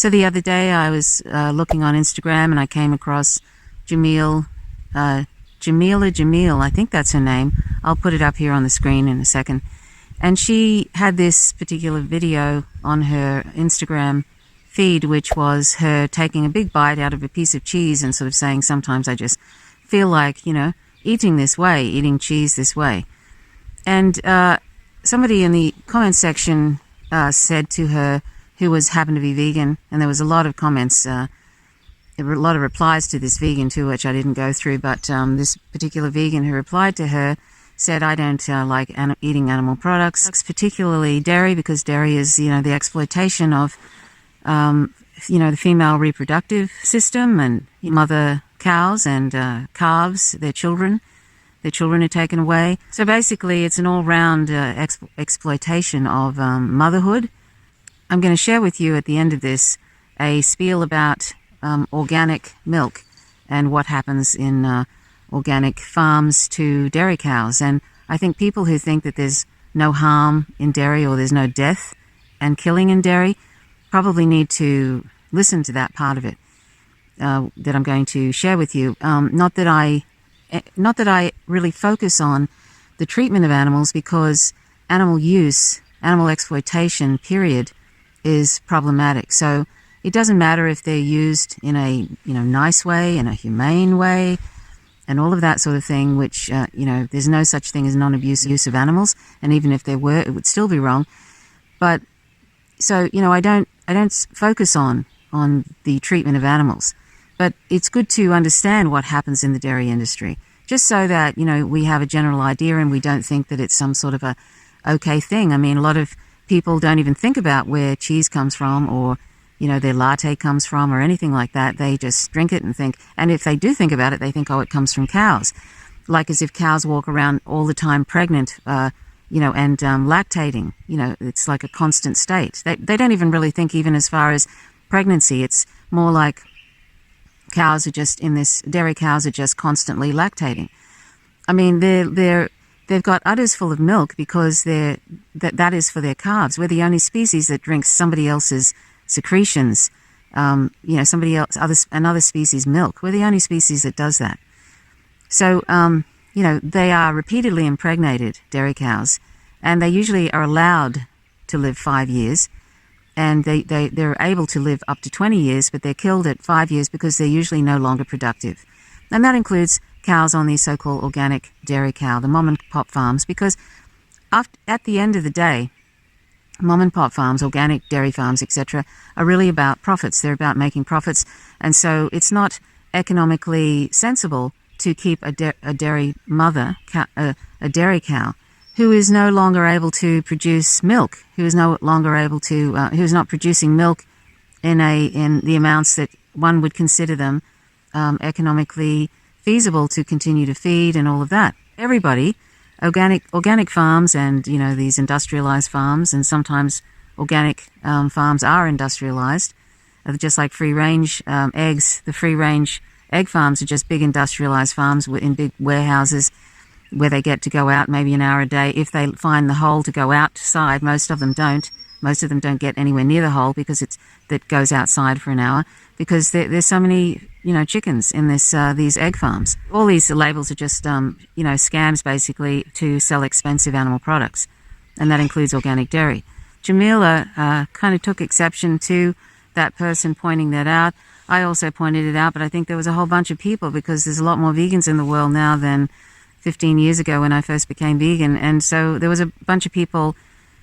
So the other day I was looking on Instagram and I came across Jamila Jamil, I think that's her name. I'll put it up here on the screen in a second. And she had this particular video on her Instagram feed, which was her taking a big bite out of a piece of cheese and sort of saying, sometimes I just feel like, eating this way, eating cheese this way. And somebody in the comment section said to her, who happened to be vegan, and there was a lot of comments, there were a lot of replies to this vegan too, which I didn't go through, but this particular vegan who replied to her said, I don't like eating animal products, particularly dairy, because dairy is, the exploitation of, the female reproductive system, and mother cows and calves, their children are taken away. So basically it's an all-round exploitation of motherhood. I'm going to share with you at the end of this a spiel about organic milk and what happens in organic farms to dairy cows. And I think people who think that there's no harm in dairy or there's no death and killing in dairy probably need to listen to that part of it that I'm going to share with you. Not that I really focus on the treatment of animals, because animal use, animal exploitation, period, is problematic. So it doesn't matter if they're used in a nice way, in a humane way, and all of that sort of thing, which there's no such thing as non-abusive use of animals, and even if there were, it would still be wrong. But so I don't focus on the treatment of animals, but it's good to understand what happens in the dairy industry, just so that we have a general idea and we don't think that it's some sort of a okay thing. I mean, a lot of people don't even think about where cheese comes from, or their latte comes from, or anything like that. They just drink it and think, and if they do think about it, they think, oh, it comes from cows. Like as if cows walk around all the time pregnant, and lactating. It's like a constant state. They don't even really think even as far as pregnancy. It's more like cows are just dairy cows are just constantly lactating. I mean, they've got udders full of milk because that is for their calves. We're the only species that drinks somebody else's secretions, another species' milk. We're the only species that does that. So, they are repeatedly impregnated, dairy cows, and they usually are allowed to live 5 years, and they're able to live up to 20 years, but they're killed at 5 years because they're usually no longer productive. And that includes cows on these so-called organic dairy cow, the mom and pop farms, because at the end of the day, mom and pop farms, organic dairy farms, etc., are really about profits. They're about making profits, and so it's not economically sensible to keep a dairy mother, a dairy cow, who is no longer able to produce milk, who is no longer able to, who is not producing milk in the amounts that one would consider them economically feasible to continue to feed and all of that. Everybody, organic farms and these industrialized farms, and sometimes organic farms are industrialized, just like free range eggs. The free range egg farms are just big industrialized farms in big warehouses where they get to go out maybe an hour a day if they find the hole to go outside. Most of them don't get anywhere near the hole because that goes outside for an hour, because there's so many chickens in these egg farms. All these labels are just scams basically to sell expensive animal products, and that includes organic dairy. Jamila kind of took exception to that person pointing that out. I also pointed it out, but I think there was a whole bunch of people, because there's a lot more vegans in the world now than 15 years ago when I first became vegan, and so there was a bunch of people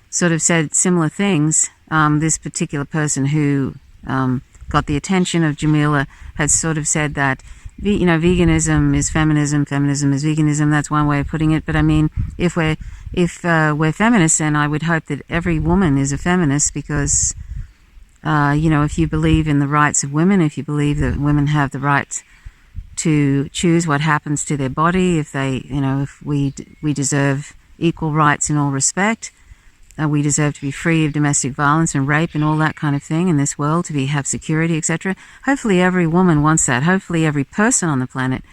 sort of said similar things. This particular person who got the attention of Jamila had sort of said that, veganism is feminism, feminism is veganism. That's one way of putting it. But I mean, if we're feminists, then I would hope that every woman is a feminist, because, if you believe in the rights of women, if you believe that women have the right to choose what happens to their body, if we deserve equal rights in all respect, we deserve to be free of domestic violence and rape and all that kind of thing in this world, to have security, etc. Hopefully every woman wants that. Hopefully every person on the planet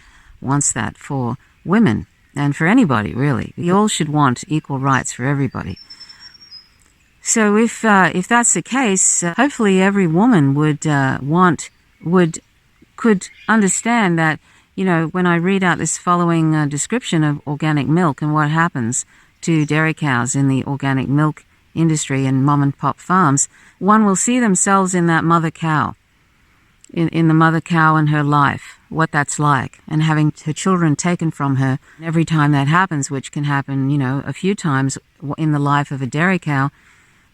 wants that for women and for anybody, really. We all should want equal rights for everybody. So if that's the case, hopefully every woman could understand that, when I read out this following description of organic milk and what happens to dairy cows in the organic milk industry and mom and pop farms, one will see themselves in that mother cow, in the mother cow and her life, what that's like, and having her children taken from her. Every time that happens, which can happen, a few times in the life of a dairy cow,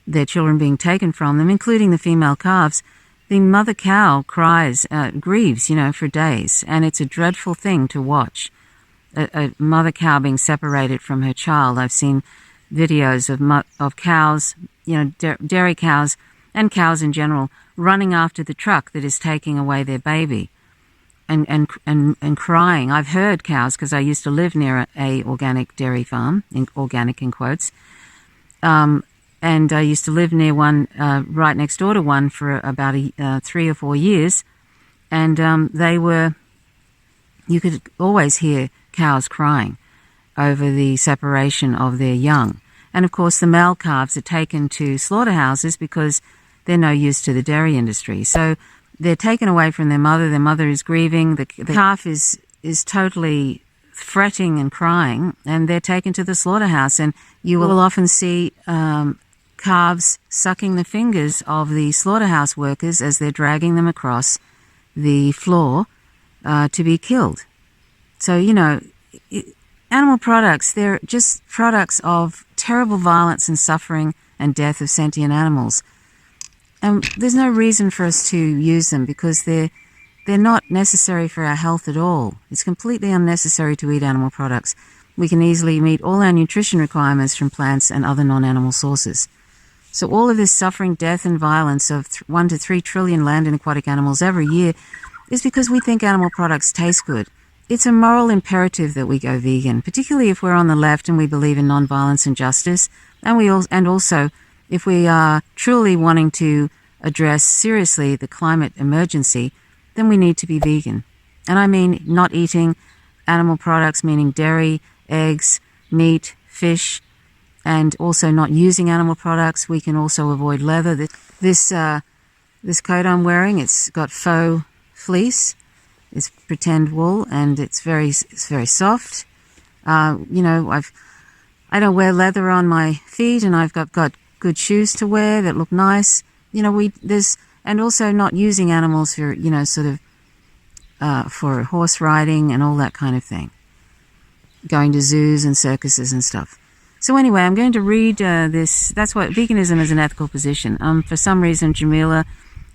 their children being taken from them, including the female calves, the mother cow cries, grieves, for days, and it's a dreadful thing to watch. A mother cow being separated from her child. I've seen videos of cows, dairy cows and cows in general, running after the truck that is taking away their baby, and crying. I've heard cows, because I used to live near a organic dairy farm, organic in quotes, and I used to live near one, right next door to one, for about 3 or 4 years, and you could always hear cows crying over the separation of their young. And of course the male calves are taken to slaughterhouses because they're no use to the dairy industry. So they're taken away from their mother is grieving, the calf is totally fretting and crying, and they're taken to the slaughterhouse, and you will often see calves sucking the fingers of the slaughterhouse workers as they're dragging them across the floor to be killed. So, animal products, they're just products of terrible violence and suffering and death of sentient animals. And there's no reason for us to use them, because they're not necessary for our health at all. It's completely unnecessary to eat animal products. We can easily meet all our nutrition requirements from plants and other non-animal sources. So all of this suffering, death, and violence of 1 to 3 trillion land and aquatic animals every year is because we think animal products taste good. It's a moral imperative that we go vegan, particularly if we're on the left and we believe in non-violence and justice, and also if we are truly wanting to address seriously the climate emergency, then we need to be vegan. And I mean not eating animal products, meaning dairy, eggs, meat, fish, and also not using animal products. We can also avoid leather. This coat I'm wearing, it's got faux fleece. It's pretend wool, and it's very soft. I don't wear leather on my feet, and I've got good shoes to wear that look nice. And also not using animals for for horse riding and all that kind of thing. Going to zoos and circuses and stuff. So anyway, I'm going to read this. That's what veganism is, an ethical position. For some reason, Jamila,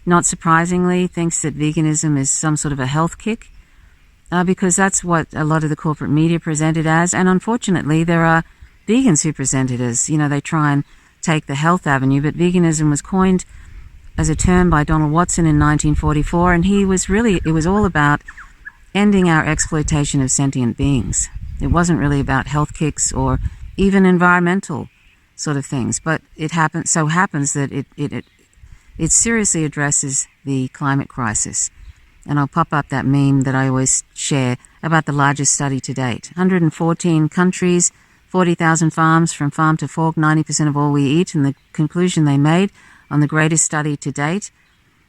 not surprisingly, thinks that veganism is some sort of a health kick, because that's what a lot of the corporate media present it as. And unfortunately, there are vegans who present it as, they try and take the health avenue. But veganism was coined as a term by Donald Watson in 1944, and it was all about ending our exploitation of sentient beings. It wasn't really about health kicks or even environmental sort of things. But it happens that it seriously addresses the climate crisis. And I'll pop up that meme that I always share about the largest study to date. 114 countries, 40,000 farms, from farm to fork, 90% of all we eat. And the conclusion they made on the greatest study to date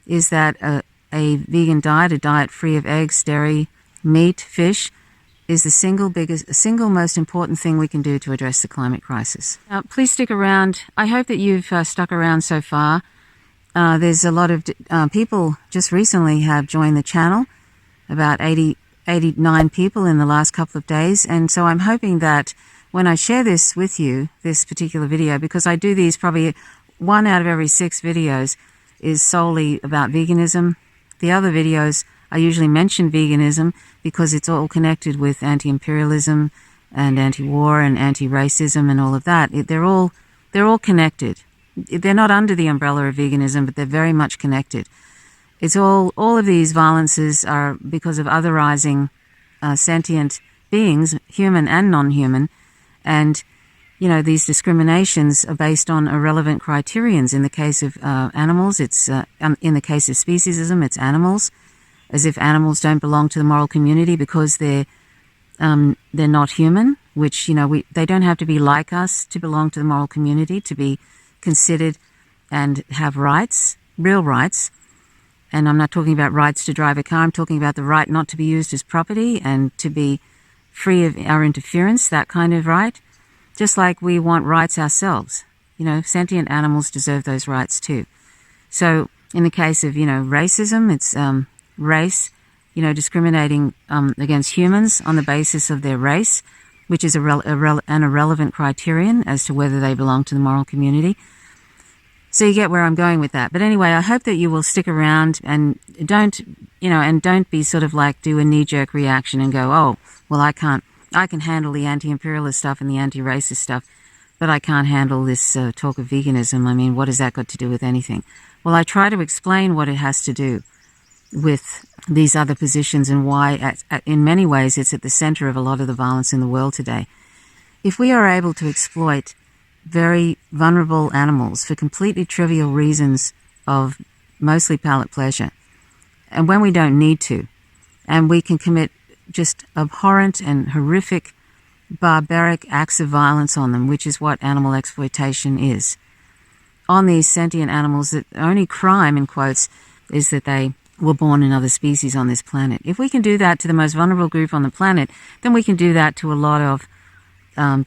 is that a vegan diet, a diet free of eggs, dairy, meat, fish, is the single most important thing we can do to address the climate crisis. Now, please stick around. I hope that you've stuck around so far. There's a lot of people just recently have joined the channel, about 89 people in the last couple of days. And so I'm hoping that when I share this with you, this particular video, because I do these probably 1 out of every 6 videos is solely about veganism. The other videos, I usually mention veganism because it's all connected with anti-imperialism and anti-war and anti-racism and all of that. They're all connected. They're not under the umbrella of veganism, but they're very much connected. It's all of these violences are because of otherizing sentient beings, human and non-human, and these discriminations are based on irrelevant criterions. In the case of animals, it's in the case of speciesism, it's animals, as if animals don't belong to the moral community because they're not human. Which they don't have to be like us to belong to the moral community, to be considered and have rights, real rights. And I'm not talking about rights to drive a car. I'm talking about the right not to be used as property and to be free of our interference, that kind of right. Just like we want rights ourselves. Sentient animals deserve those rights too. So in the case of, racism, it's race, discriminating against humans on the basis of their race, which is an irrelevant criterion as to whether they belong to the moral community. So you get where I'm going with that. But anyway, I hope that you will stick around and don't be sort of like do a knee-jerk reaction and go, oh, well, I can handle the anti-imperialist stuff and the anti-racist stuff, but I can't handle this talk of veganism. I mean, what has that got to do with anything? Well, I try to explain what it has to do with these other positions and why, in many ways, it's at the center of a lot of the violence in the world today. If we are able to exploit very vulnerable animals for completely trivial reasons of mostly palate pleasure, and when we don't need to, and we can commit just abhorrent and horrific, barbaric acts of violence on them, which is what animal exploitation is, on these sentient animals, the only crime, in quotes, is that they were born in other species on this planet. If we can do that to the most vulnerable group on the planet, then we can do that to a lot of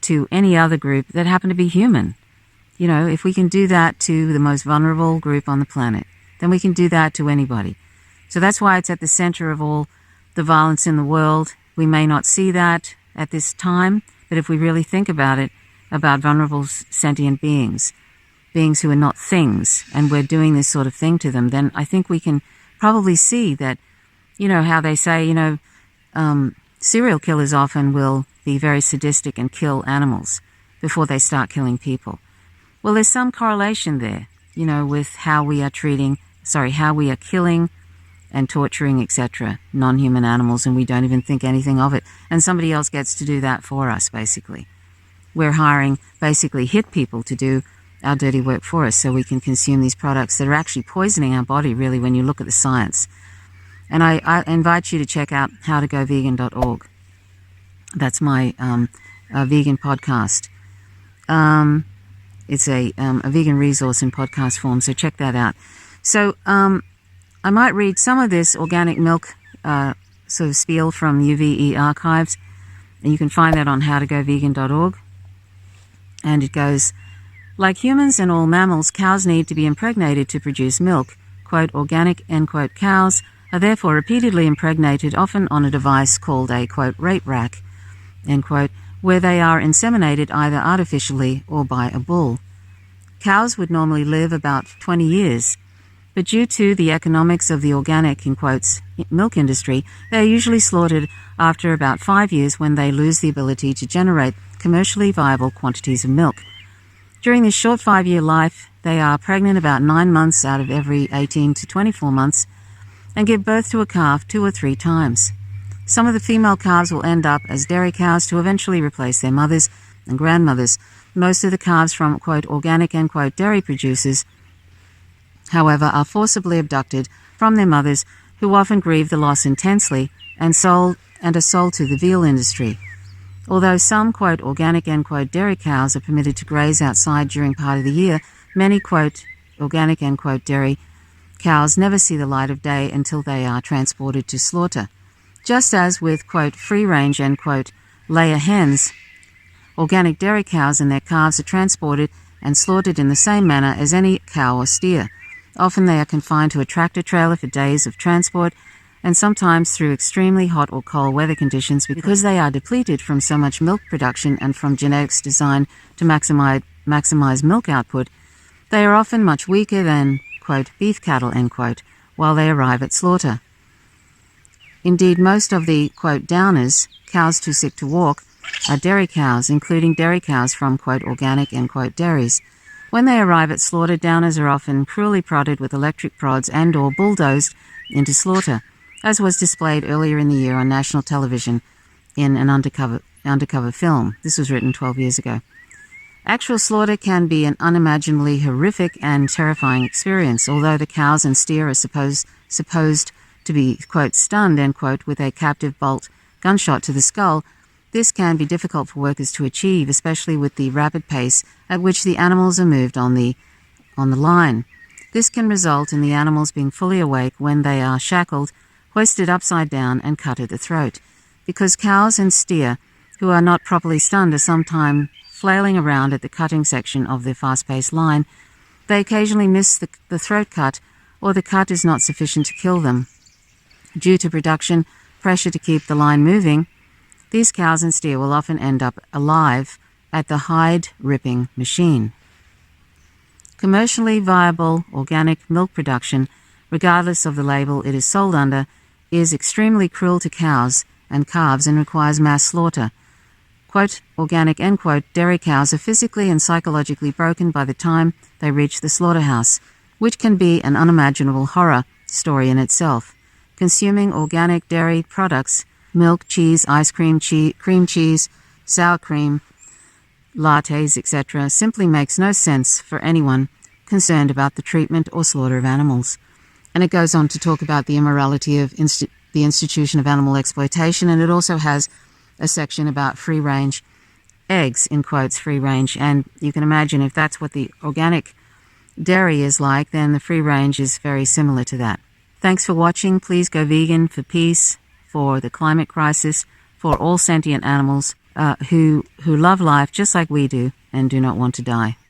to any other group that happen to be human. If we can do that to the most vulnerable group on the planet, then we can do that to anybody. So that's why it's at the center of all the violence in the world. We may not see that at this time, but if we really think about it, about vulnerable sentient beings who are not things, and we're doing this sort of thing to them, then I think we can probably see that, how they say, serial killers often will be very sadistic and kill animals before they start killing people. Well, there's some correlation there, with how we are killing and torturing, etc., non-human animals, and we don't even think anything of it. And somebody else gets to do that for us, basically. We're hiring, basically, hit people to do our dirty work for us so we can consume these products that are actually poisoning our body, really, when you look at the science. And I invite you to check out howtogovegan.org. That's my vegan podcast. It's a vegan resource in podcast form, so check that out. So I might read some of this organic milk sort of spiel from UVE archives, and you can find that on howtogovegan.org. And it goes, like humans and all mammals, cows need to be impregnated to produce milk. Quote, organic, end quote, cows are therefore repeatedly impregnated, often on a device called a, quote, rape rack, end quote, where they are inseminated either artificially or by a bull. Cows would normally live about 20 years, but due to the economics of the organic, in quotes, milk industry, they are usually slaughtered after about 5 years when they lose the ability to generate commercially viable quantities of milk. During this short 5-year life, they are pregnant about 9 months out of every 18 to 24 months and give birth to a calf 2 or 3 times. Some of the female calves will end up as dairy cows to eventually replace their mothers and grandmothers. Most of the calves from, quote, organic, end quote, dairy producers, however, are forcibly abducted from their mothers, who often grieve the loss intensely and are sold to the veal industry. Although some, quote, organic, end quote, dairy cows are permitted to graze outside during part of the year, many, quote, organic, end quote, dairy cows never see the light of day until they are transported to slaughter. Just as with, quote, free-range, end quote, layer hens, organic dairy cows and their calves are transported and slaughtered in the same manner as any cow or steer. Often they are confined to a tractor trailer for days of transport, and sometimes through extremely hot or cold weather conditions, because they are depleted from so much milk production and from genetics designed to maximize milk output, they are often much weaker than, quote, beef cattle, end quote, while they arrive at slaughter. Indeed, most of the, quote, downers, cows too sick to walk, are dairy cows, including dairy cows from, quote, organic, end quote, dairies. When they arrive at slaughter, downers are often cruelly prodded with electric prods and or bulldozed into slaughter, as was displayed earlier in the year on national television in an undercover film. This was written 12 years ago. Actual slaughter can be an unimaginably horrific and terrifying experience, although the cows and steer are supposed to be, quote, stunned, end quote, with a captive bolt gunshot to the skull. This can be difficult for workers to achieve, especially with the rapid pace at which the animals are moved on the line. This can result in the animals being fully awake when they are shackled, hoisted upside down and cut at the throat. Because cows and steer who are not properly stunned are sometimes flailing around at the cutting section of the fast-paced line, they occasionally miss the throat cut, or the cut is not sufficient to kill them. Due to production pressure to keep the line moving, these cows and steer will often end up alive at the hide ripping machine. Commercially viable organic milk production, regardless of the label it is sold under, is extremely cruel to cows and calves and requires mass slaughter. Quote, organic, end quote, dairy cows are physically and psychologically broken by the time they reach the slaughterhouse, which can be an unimaginable horror story in itself. Consuming organic dairy products, milk, cheese, ice cream, cream cheese, sour cream, lattes, etc., simply makes no sense for anyone concerned about the treatment or slaughter of animals. And it goes on to talk about the immorality of the institution of animal exploitation, and it also has a section about free-range eggs, in quotes, free-range, and you can imagine if that's what the organic dairy is like, then the free-range is very similar to that. Thanks for watching. Please go vegan for peace, for the climate crisis, for all sentient animals who love life just like we do and do not want to die.